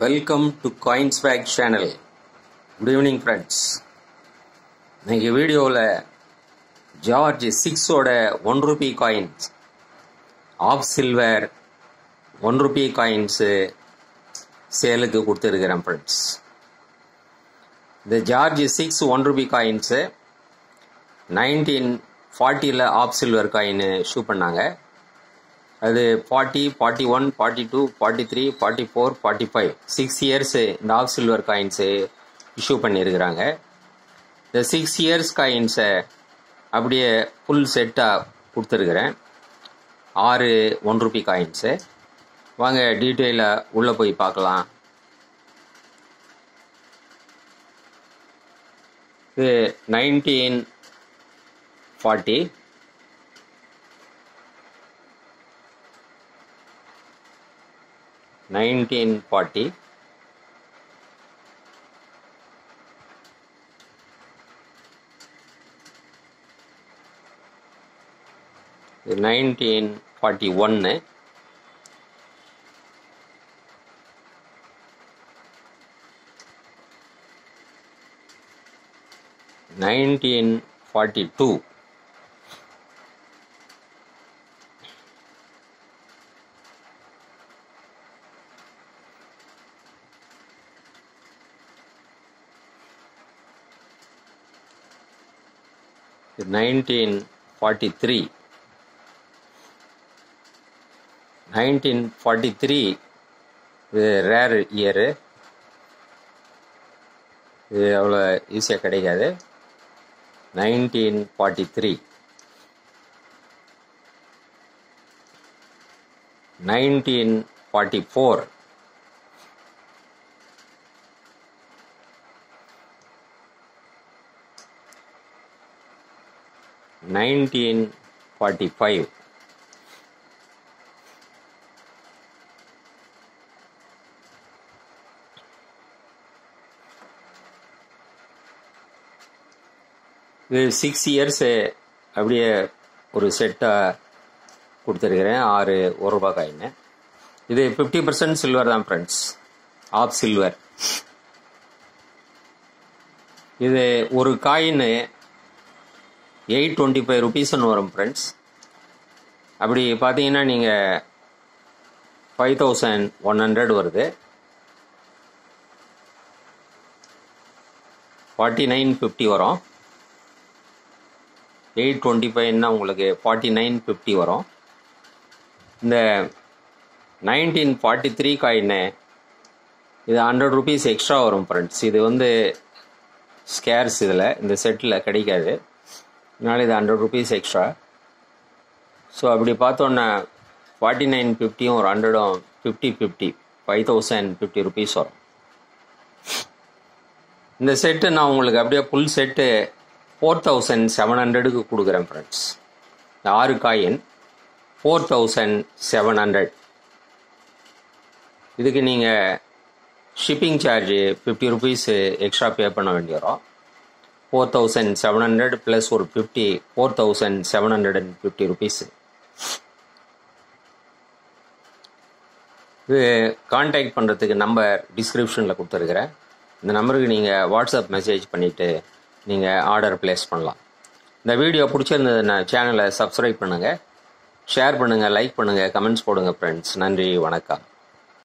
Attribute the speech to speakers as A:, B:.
A: Welcome to CoinSwag channel. Good evening friends. இன்னைக்கு வீடியோவில் George 6ஓட 1 rupee coins of silver 1 rupee coins சேலுக்கு கொடுத்துருக்கிறேன் ஃப்ரெண்ட்ஸ். இந்த George 6 1 rupee coins 1940 of silver coin ஷூ பண்ணாங்க. அது 40, 41, 42, 43, 44, 45 6 இயர்ஸ் இந்த ஆஃப் சில்வர் காயின்ஸு இஷ்யூ பண்ணியிருக்கிறாங்க. இந்த 6 இயர்ஸ் காயின்ஸை அப்படியே ஃபுல் செட்டாக கொடுத்துருக்குறேன். 6 1 ரூபி காயின்ஸு. வாங்க டீட்டெயிலாக உள்ளே போய் பார்க்கலாம். இது 1940 1940 1941 1942 1943 1943 இது ரேர் இயரு. இது அவ்வளோ ஈஸியாக கிடைக்காது. 1943 1944 1945 இது 6 இயர்ஸு அப்படியே ஒரு செட்டாக கொடுத்துருக்கிறேன். 6 1 ரூபா காயின். இது 50% சில்வர் தான் ஃப்ரெண்ட்ஸ், ஆஃப் சில்வர். இது ஒரு காயின் 825 ருபீஸ்ன்னு வரும் ஃப்ரெண்ட்ஸ். அப்படி பார்த்தீங்கன்னா நீங்கள் 5100 வருது. 4950 வரும். 825ன்னா உங்களுக்கு 4950 வரும். இந்த 1943 காயின்னு இது 100 ருபீஸ் எக்ஸ்ட்ரா வரும் ஃப்ரெண்ட்ஸ். இது வந்து ஸ்கேர்ஸ், இதில் இந்த செட்டில் கிடைக்காது. அதனால இது 100 ருபீஸ் எக்ஸ்ட்ரா. ஸோ அப்படி பார்த்தோன்னா 4950யும் ஒரு 100ம் 50 5050 ருபீஸ் வரும். இந்த செட்டு நான் உங்களுக்கு அப்படியே ஃபுல் செட்டு 4700க்கு கொடுக்குறேன் ஃப்ரெண்ட்ஸ். 6 காயின் 4700. இதுக்கு நீங்கள் shipping charge 50 rupees extra pay பண்ண வேண்டி வரும். 4700 ப்ளஸ் ஒரு 4750 ருபீஸ். இது கான்டாக்ட் பண்ணுறதுக்கு நம்பர் டிஸ்கிரிப்ஷனில் கொடுத்துருக்குறேன். இந்த நம்பருக்கு நீங்கள் வாட்ஸ்அப் மெசேஜ் பண்ணிவிட்டு நீங்கள் ஆர்டர் ப்ளேஸ் பண்ணலாம். இந்த வீடியோ பிடிச்சிருந்ததுன்னா சேனலை சப்ஸ்கிரைப் பண்ணுங்கள், ஷேர் பண்ணுங்கள், லைக் பண்ணுங்கள், கமெண்ட்ஸ் போடுங்க ஃப்ரெண்ட்ஸ். நன்றி, வணக்கம்.